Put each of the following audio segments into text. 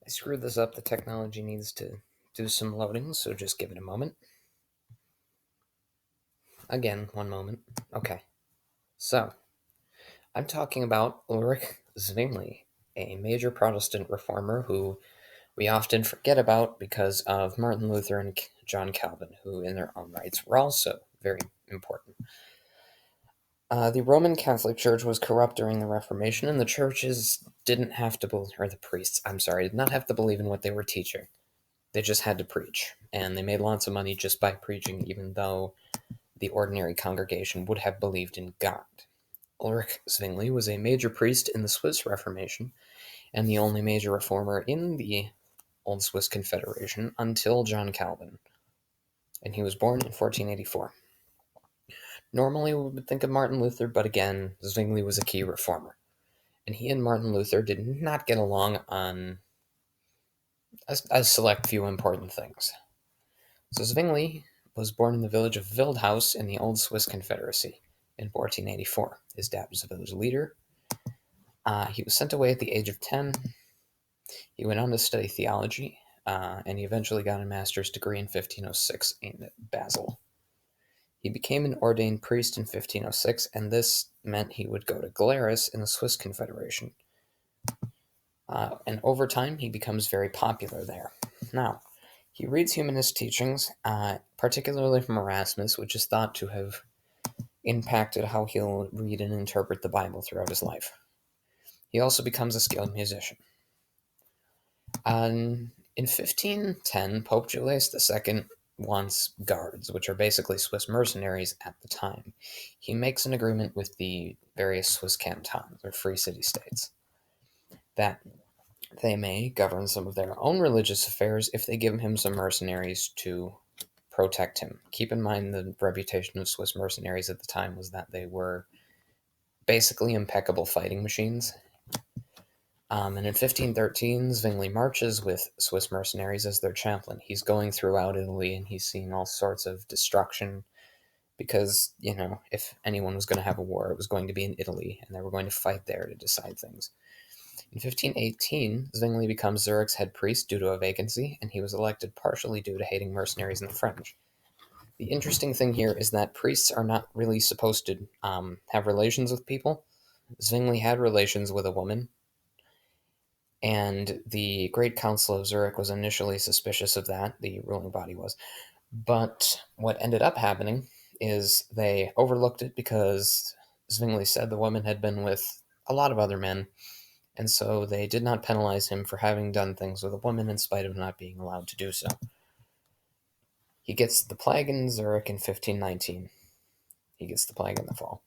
I screwed this up. The technology needs to do some loading, so just give it a moment. Again, one moment. Okay. So, I'm talking about Ulrich Zwingli, a major Protestant reformer who we often forget about because of Martin Luther and John Calvin, who in their own rights were also very important. The Roman Catholic Church was corrupt during the Reformation, and the churches didn't have to believe, or the priests, did not have to believe in what they were teaching. They just had to preach, and they made lots of money just by preaching, even though the ordinary congregation would have believed in God. Ulrich Zwingli was a major priest in the Swiss Reformation, and the only major reformer in the Old Swiss Confederation until John Calvin, and he was born in 1484. Normally, we would think of Martin Luther, but again, Zwingli was a key reformer, and he and Martin Luther did not get along on a select few important things. So Zwingli was born in the village of Wildhaus in the Old Swiss Confederacy in 1484. His dad was a village leader. He was sent away at the age of 10. He went on to study theology, and he eventually got a master's degree in 1506 in Basel. He became an ordained priest in 1506, and this meant he would go to Glarus in the Swiss Confederation. And over time, he becomes very popular there. Now, he reads humanist teachings, particularly from Erasmus, which is thought to have impacted how he'll read and interpret the Bible throughout his life. He also becomes a skilled musician. In 1510, Pope Julius II wants guards, which are basically Swiss mercenaries at the time. He makes an agreement with the various Swiss cantons, or free city-states, that they may govern some of their own religious affairs if they give him some mercenaries to protect him. Keep in mind the reputation of Swiss mercenaries at the time was that they were basically impeccable fighting machines. And in 1513, Zwingli marches with Swiss mercenaries as their chaplain. He's going throughout Italy and he's seeing all sorts of destruction because, if anyone was going to have a war, it was going to be in Italy and they were going to fight there to decide things. In 1518, Zwingli becomes Zurich's head priest due to a vacancy, and he was elected partially due to hating mercenaries and the French. The interesting thing here is that priests are not really supposed to have relations with people. Zwingli had relations with a woman, and the Great Council of Zurich was initially suspicious of that, the ruling body was. But what ended up happening is they overlooked it because Zwingli said the woman had been with a lot of other men, and so they did not penalize him for having done things with a woman in spite of not being allowed to do so. He gets the plague in Zurich in 1519. He gets the plague in the fall.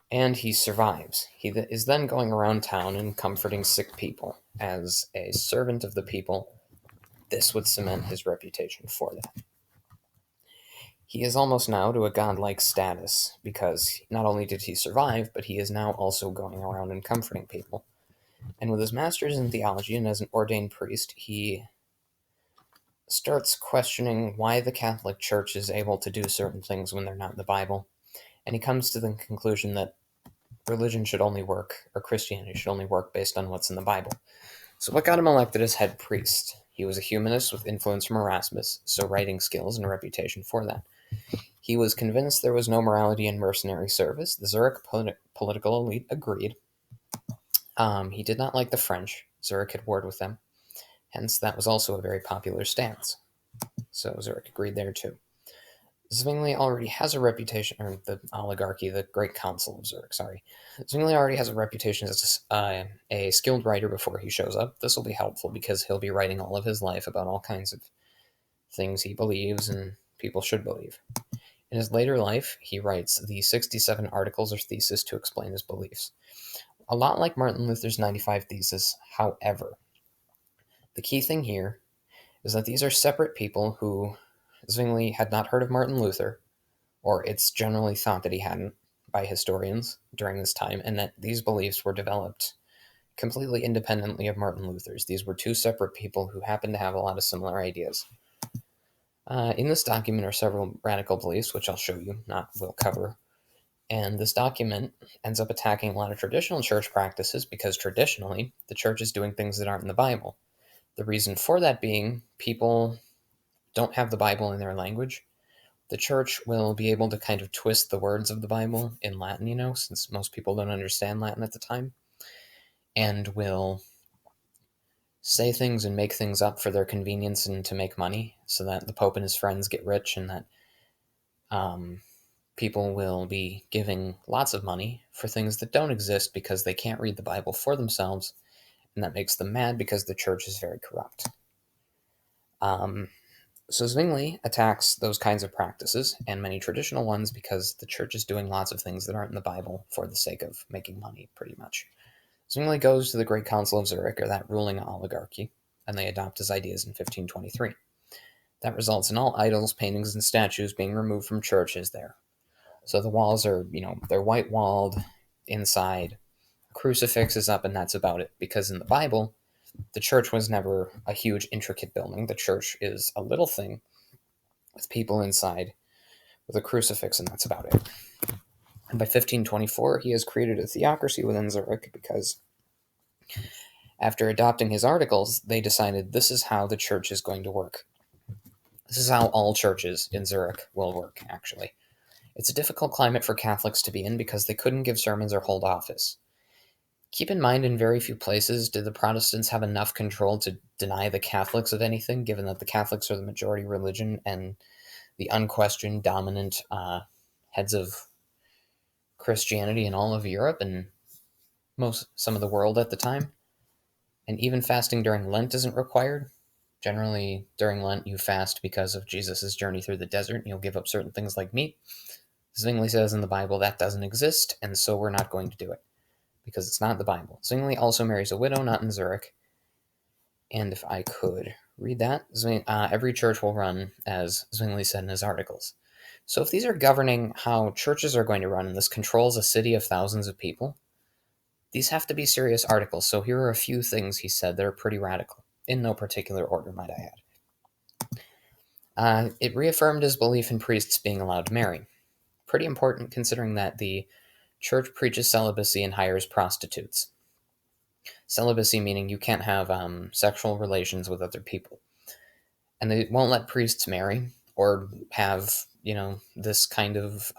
And he survives. He is then going around town and comforting sick people. As a servant of the people, this would cement his reputation for that. He is almost now to a godlike status, because not only did he survive, but he is now also going around and comforting people. And with his master's in theology and as an ordained priest, he starts questioning why the Catholic Church is able to do certain things when they're not in the Bible. And he comes to the conclusion that religion should only work, or Christianity should only work based on what's in the Bible. So what got him elected as head priest? He was a humanist with influence from Erasmus, so writing skills and a reputation for that. He was convinced there was no morality in mercenary service. The Zurich political elite agreed. He did not like the French. Zurich had warred with them. Hence, that was also a very popular stance. So Zurich agreed there too. Zwingli already has a reputation, or the oligarchy, the Great Council of Zurich, sorry. Zwingli already has a reputation as a skilled writer before he shows up. This will be helpful because he'll be writing all of his life about all kinds of things he believes and people should believe. In his later life, he writes the 67 articles or theses to explain his beliefs. A lot like Martin Luther's 95 Theses, however, the key thing here is that these are separate people who Zwingli had not heard of Martin Luther, or it's generally thought that he hadn't by historians during this time, and that these beliefs were developed completely independently of Martin Luther's. These were two separate people who happened to have a lot of similar ideas. In this document are several radical beliefs, which I'll show you, not will cover. And this document ends up attacking a lot of traditional church practices because traditionally the church is doing things that aren't in the Bible. The reason for that being people don't have the Bible in their language. The church will be able to kind of twist the words of the Bible in Latin, since most people don't understand Latin at the time, and will say things and make things up for their convenience and to make money so that the Pope and his friends get rich, and that people will be giving lots of money for things that don't exist because they can't read the Bible for themselves, and that makes them mad because the church is very corrupt. So Zwingli attacks those kinds of practices and many traditional ones because the church is doing lots of things that aren't in the Bible for the sake of making money, pretty much. Zwingli goes to the Great Council of Zurich, or that ruling oligarchy, and they adopt his ideas in 1523. That results in all idols, paintings, and statues being removed from churches there. So the walls are, they're white-walled inside. A crucifix is up, and that's about it. Because in the Bible, the church was never a huge, intricate building. The church is a little thing with people inside with a crucifix, and that's about it. And by 1524, he has created a theocracy within Zurich because after adopting his articles, they decided this is how the church is going to work. This is how all churches in Zurich will work, actually. It's a difficult climate for Catholics to be in because they couldn't give sermons or hold office. Keep in mind, in very few places did the Protestants have enough control to deny the Catholics of anything, given that the Catholics are the majority religion and the unquestioned dominant heads of Christianity in all of Europe and some of the world at the time. And even fasting during Lent isn't required. Generally, during Lent, you fast because of Jesus' journey through the desert, and you'll give up certain things like meat. Zwingli says in the Bible that doesn't exist, and so we're not going to do it, because it's not the Bible. Zwingli also marries a widow, not in Zurich. And if I could read that, every church will run, as Zwingli said in his articles. So if these are governing how churches are going to run, and this controls a city of thousands of people, these have to be serious articles. So here are a few things he said that are pretty radical, in no particular order, might I add. It reaffirmed his belief in priests being allowed to marry. Pretty important, considering that the church preaches celibacy and hires prostitutes. Celibacy meaning you can't have sexual relations with other people. And they won't let priests marry or have, this kind of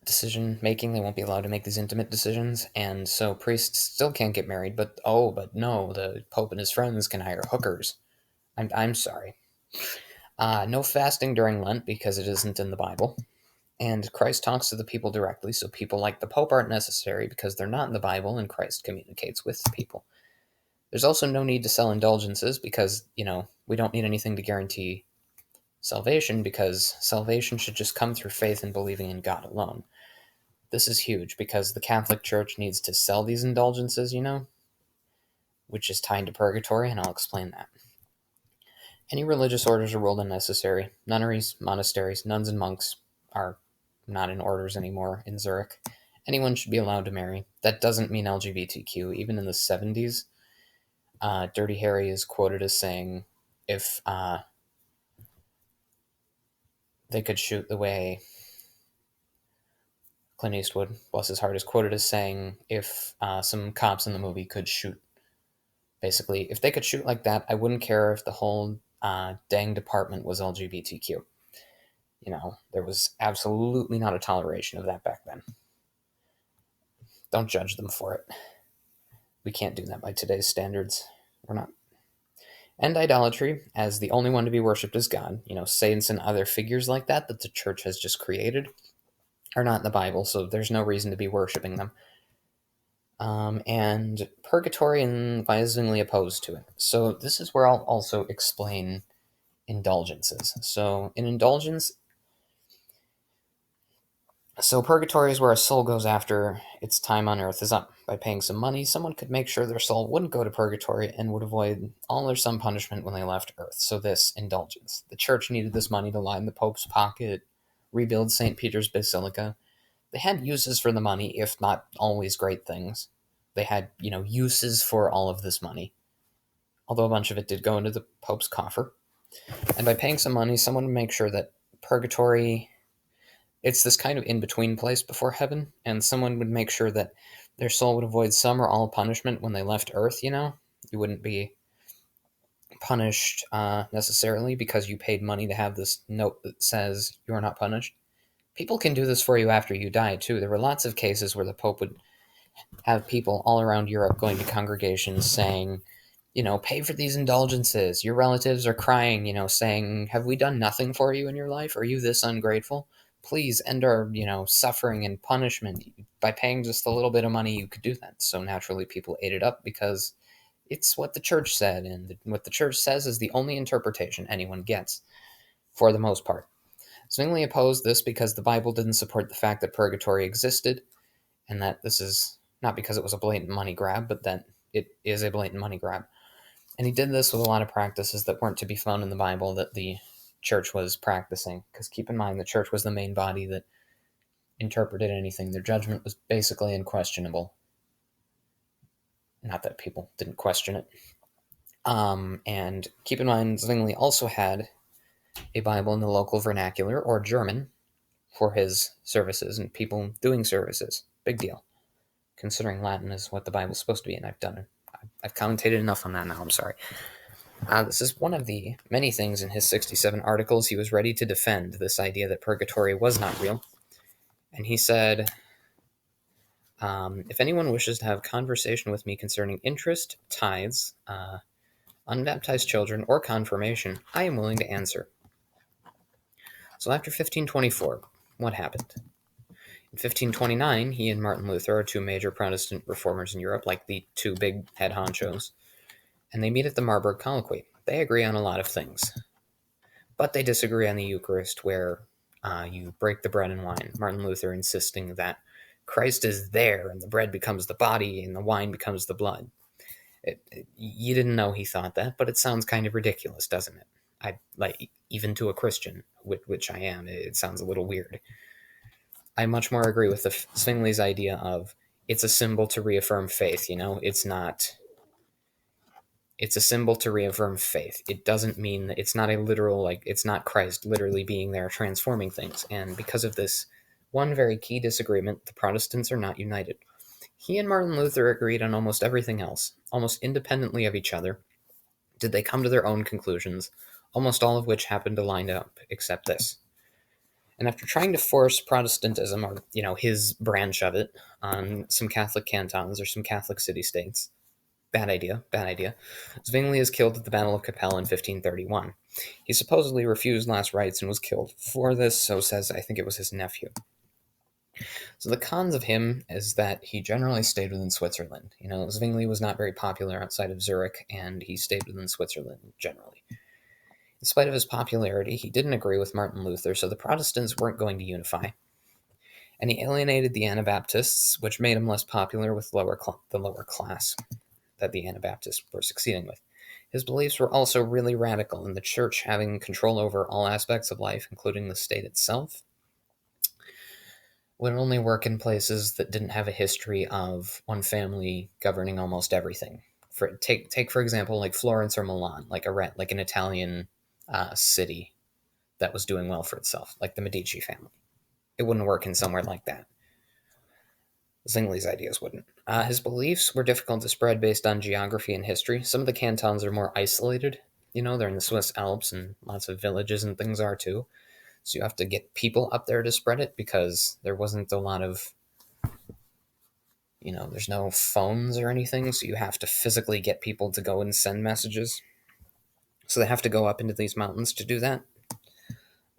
decision making. They won't be allowed to make these intimate decisions. And so priests still can't get married, but no, the Pope and his friends can hire hookers. I'm sorry. No fasting during Lent because it isn't in the Bible. And Christ talks to the people directly, so people like the Pope aren't necessary because they're not in the Bible and Christ communicates with people. There's also no need to sell indulgences because, we don't need anything to guarantee salvation because salvation should just come through faith and believing in God alone. This is huge because the Catholic Church needs to sell these indulgences, which is tied to purgatory, and I'll explain that. Any religious orders are ruled unnecessary. Nunneries, monasteries, nuns, and monks are not in orders anymore in Zurich. Anyone should be allowed to marry. That doesn't mean LGBTQ. Even in the 70s, Dirty Harry is quoted as saying, if they could shoot the way Clint Eastwood, bless his heart, is quoted as saying, if some cops in the movie could shoot, basically, if they could shoot like that, I wouldn't care if the whole dang department was LGBTQ. There was absolutely not a toleration of that back then. Don't judge them for it. We can't do that by today's standards. We're not. And idolatry, as the only one to be worshipped is God. Saints and other figures like that the church has just created are not in the Bible, so there's no reason to be worshipping them. And purgatory, and why is Zwingli opposed to it? So this is where I'll also explain indulgences. So in indulgence, purgatory is where a soul goes after its time on earth is up. By paying some money, someone could make sure their soul wouldn't go to purgatory and would avoid all or some punishment when they left earth. So this indulgence. The church needed this money to line the Pope's pocket, rebuild St. Peter's Basilica. They had uses for the money, if not always great things. They had, uses for all of this money. Although a bunch of it did go into the Pope's coffer. And by paying some money, someone would make sure that purgatory, it's this kind of in-between place before heaven, and someone would make sure that their soul would avoid some or all punishment when they left Earth, you know? You wouldn't be punished necessarily because you paid money to have this note that says you're not punished. People can do this for you after you die, too. There were lots of cases where the Pope would have people all around Europe going to congregations saying, pay for these indulgences. Your relatives are crying, saying, have we done nothing for you in your life? Are you this ungrateful? Please end our, suffering and punishment. By paying just a little bit of money, you could do that. So naturally, people ate it up because it's what the church said, and what the church says is the only interpretation anyone gets, for the most part. Zwingli opposed this because the Bible didn't support the fact that purgatory existed, and that this is not because it was a blatant money grab, but that it is a blatant money grab. And he did this with a lot of practices that weren't to be found in the Bible that the church was practicing. Because keep in mind, the church was the main body that interpreted anything. Their judgment was basically unquestionable. Not that people didn't question it. And keep in mind, Zwingli also had a Bible in the local vernacular, or German, for his services and people doing services. Big deal, considering Latin is what the Bible's supposed to be, and I've commentated enough on that now, I'm sorry. This is one of the many things in his 67 articles he was ready to defend, this idea that purgatory was not real. And he said, if anyone wishes to have conversation with me concerning interest, tithes, unbaptized children, or confirmation, I am willing to answer. So after 1524, what happened? In 1529, he and Martin Luther are two major Protestant reformers in Europe, like the two big head honchos, and they meet at the Marburg Colloquy. They agree on a lot of things, but they disagree on the Eucharist, where you break the bread and wine. Martin Luther insisting that Christ is there, and the bread becomes the body, and the wine becomes the blood. You didn't know he thought that, but it sounds kind of ridiculous, doesn't it? Even to a Christian, which I am, it sounds a little weird. I much more agree with Zwingli's idea of it's a symbol to reaffirm faith. It's a symbol to reaffirm faith. It doesn't mean that it's not a literal, it's not Christ literally being there transforming things. And because of this one very key disagreement, the Protestants are not united. He and Martin Luther agreed on almost everything else, almost independently of each other. Did they come to their own conclusions, almost all of which happened to line up, except this. And after trying to force Protestantism, or, his branch of it, on some Catholic cantons or some Catholic city-states, bad idea, Zwingli is killed at the Battle of Cappel in 1531. He supposedly refused last rites and was killed for this, so says, I think it was his nephew. So the cons of him is that he generally stayed within Switzerland. Zwingli was not very popular outside of Zurich, and he stayed within Switzerland generally. In spite of his popularity, he didn't agree with Martin Luther, so the Protestants weren't going to unify. And he alienated the Anabaptists, which made him less popular with the lower class that the Anabaptists were succeeding with. His beliefs were also really radical, and the church having control over all aspects of life, including the state itself, would only work in places that didn't have a history of one family governing almost everything. Take for example, like Florence or Milan, like an Italian city that was doing well for itself, like the Medici family. It wouldn't work in somewhere like that. Zwingli's ideas wouldn't. His beliefs were difficult to spread based on geography and history. Some of the cantons are more isolated. They're in the Swiss Alps, and lots of villages and things are too. So you have to get people up there to spread it, because there wasn't a lot of, there's no phones or anything, so you have to physically get people to go and send messages. So they have to go up into these mountains to do that.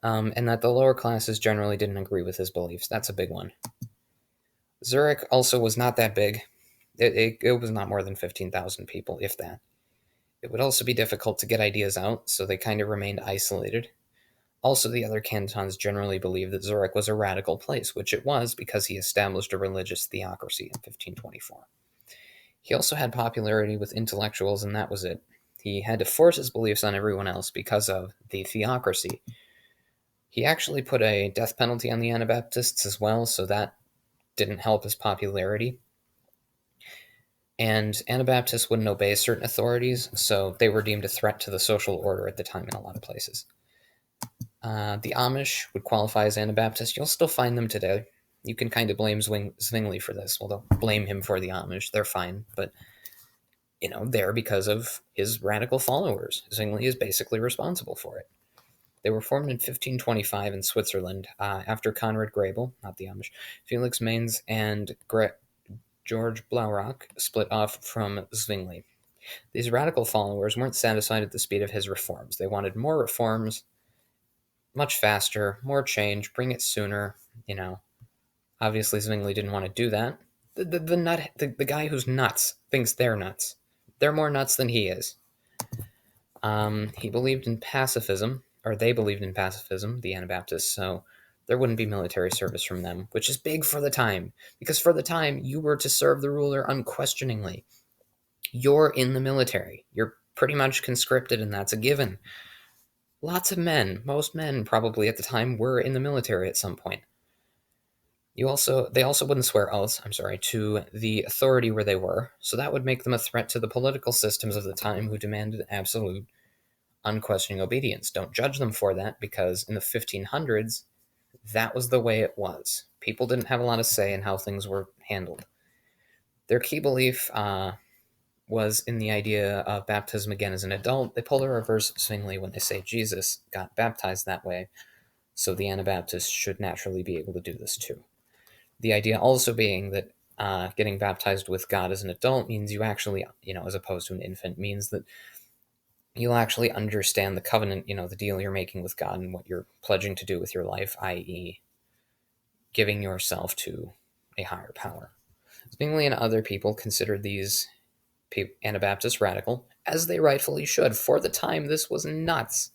And that the lower classes generally didn't agree with his beliefs. That's a big one. Zurich also was not that big. It was not more than 15,000 people, if that. It would also be difficult to get ideas out, so they kind of remained isolated. Also, the other cantons generally believed that Zurich was a radical place, which it was because he established a religious theocracy in 1524. He also had popularity with intellectuals, and that was it. He had to force his beliefs on everyone else because of the theocracy. He actually put a death penalty on the Anabaptists as well, so that didn't help his popularity. And Anabaptists wouldn't obey certain authorities, so they were deemed a threat to the social order at the time in a lot of places. The Amish would qualify as Anabaptists. You'll still find them today. You can kind of blame Zwingli for this. Well, don't blame him for the Amish. They're fine. But, they're because of his radical followers. Zwingli is basically responsible for it. They were formed in 1525 in Switzerland after Conrad Grebel, not the Amish, Felix Mainz, and George Blaurock split off from Zwingli. These radical followers weren't satisfied at the speed of his reforms. They wanted more reforms, much faster, more change, bring it sooner. Obviously Zwingli didn't want to do that. The guy who's nuts thinks they're nuts. They're more nuts than he is. He believed in pacifism, or they believed in pacifism, the Anabaptists, so there wouldn't be military service from them, which is big for the time, because for the time, you were to serve the ruler unquestioningly. You're in the military. You're pretty much conscripted, and that's a given. Lots of men, most men probably at the time, were in the military at some point. They also wouldn't swear oaths, to the authority where they were, so that would make them a threat to the political systems of the time who demanded absolute, unquestioning obedience. Don't judge them for that, because in the 1500s, that was the way it was. People didn't have a lot of say in how things were handled. Their key belief was in the idea of baptism again as an adult. They pull the reverse of Zwingli when they say Jesus got baptized that way, so the Anabaptists should naturally be able to do this too. The idea also being that getting baptized with God as an adult means you actually, as opposed to an infant, means that you'll actually understand the covenant, the deal you're making with God and what you're pledging to do with your life, i.e., giving yourself to a higher power. Zwingli and other people considered these Anabaptists radical, as they rightfully should. For the time, this was nuts.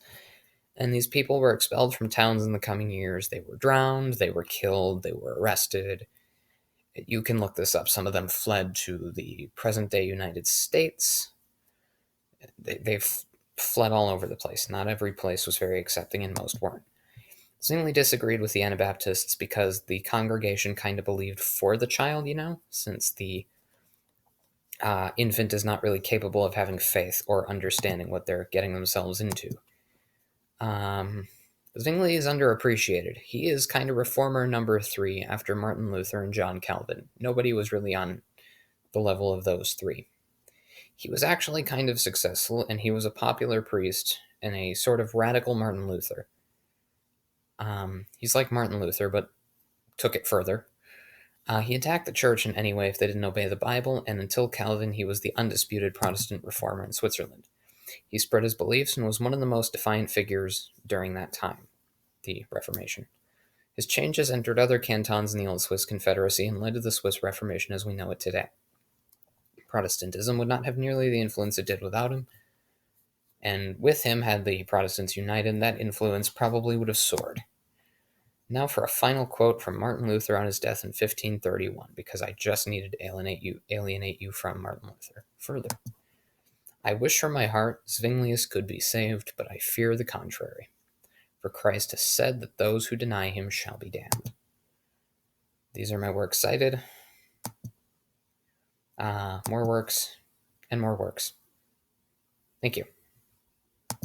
And these people were expelled from towns in the coming years. They were drowned, they were killed, they were arrested. You can look this up. Some of them fled to the present-day United States. They've fled all over the place. Not every place was very accepting, and most weren't. Zwingli disagreed with the Anabaptists because the congregation kind of believed for the child, since the infant is not really capable of having faith or understanding what they're getting themselves into. Zwingli is underappreciated. He is kind of reformer number 3 after Martin Luther and John Calvin. Nobody was really on the level of those 3. He was actually kind of successful, and he was a popular priest and a sort of radical Martin Luther. He's like Martin Luther, but took it further. He attacked the church in any way if they didn't obey the Bible, and until Calvin, he was the undisputed Protestant reformer in Switzerland. He spread his beliefs and was one of the most defiant figures during that time, the Reformation. His changes entered other cantons in the old Swiss Confederacy and led to the Swiss Reformation as we know it today. Protestantism would not have nearly the influence it did without him, and with him, had the Protestants united, that influence probably would have soared. Now for a final quote from Martin Luther on his death in 1531, because I just needed to alienate you from Martin Luther further. I wish from my heart Zwinglius could be saved, but I fear the contrary. For Christ has said that those who deny him shall be damned. These are my works cited. More works and more works. Thank you.